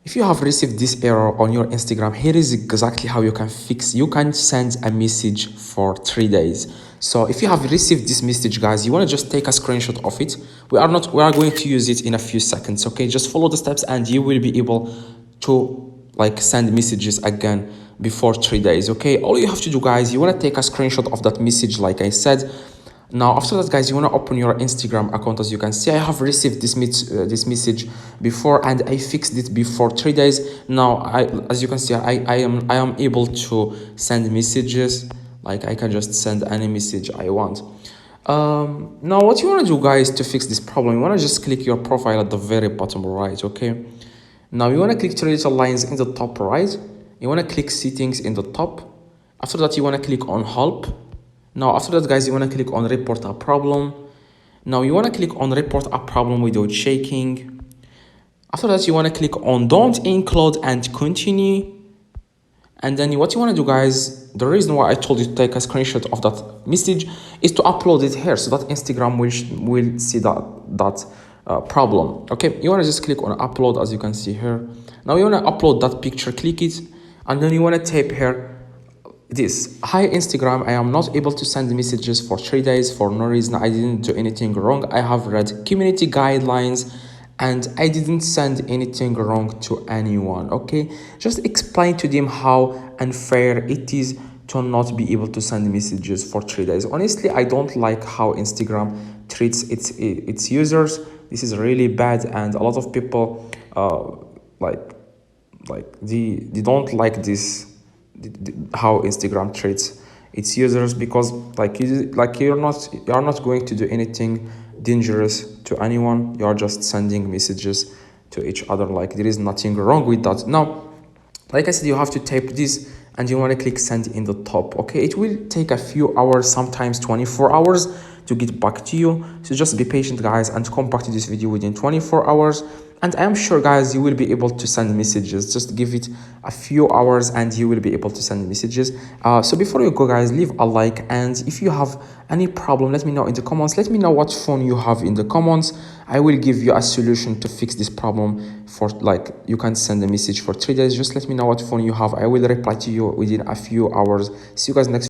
If you have received this error on your Instagram, here is exactly how you can fix. You can send a message for 3 days. So if you have received this message, guys, you want to just take a screenshot of it. We are going to use it in a few seconds. Okay, just follow the steps and you will be able to like send messages again before 3 days. Okay, all you have to do, guys, you want to take a screenshot of that message like I said. Now after that, guys, you want to open your Instagram account. As you can see, I have received this message before and I fixed it before 3 days. Now as you can see, I am able to send messages. Like I can just send any message I want. Now what you want to do, guys, to fix this problem, you want to just click your profile at the very bottom right. Okay, now you want to click three little lines in the top right. You want to click settings in the top. After that, you want to click on help. Now after that, guys, you want to click on report a problem. Now you want to click on report a problem without shaking. After that, you want to click on don't include and continue. And then what you want to do, guys, the reason why I told you to take a screenshot of that message is to upload it here so that Instagram will see that problem. Okay, you want to just click on upload, as you can see here. Now you want to upload that picture, click it, and then you want to type here this: hi Instagram, I am not able to send messages for 3 days for no reason. I didn't do anything wrong. I have read community guidelines and I didn't send anything wrong to anyone. Okay, just explain to them how unfair it is to not be able to send messages for 3 days. Honestly, I don't like how Instagram treats its users. This is really bad, and a lot of people they don't like this, how Instagram treats its users, because you're not going to do anything dangerous to anyone. You are just sending messages to each other. Like there is nothing wrong with that. Now like I said, you have to type this and you want to click send in the top. Okay, it will take a few hours, sometimes 24 hours to get back to you. So just be patient, guys, and come back to this video within 24 hours. And I am sure, guys, you will be able to send messages. Just give it a few hours and you will be able to send messages. So before you go, guys, leave a like. And if you have any problem, let me know in the comments. Let me know what phone you have in the comments. I will give you a solution to fix this problem. For like, you can send a message for 3 days. Just let me know what phone you have. I will reply to you within a few hours. See you guys next.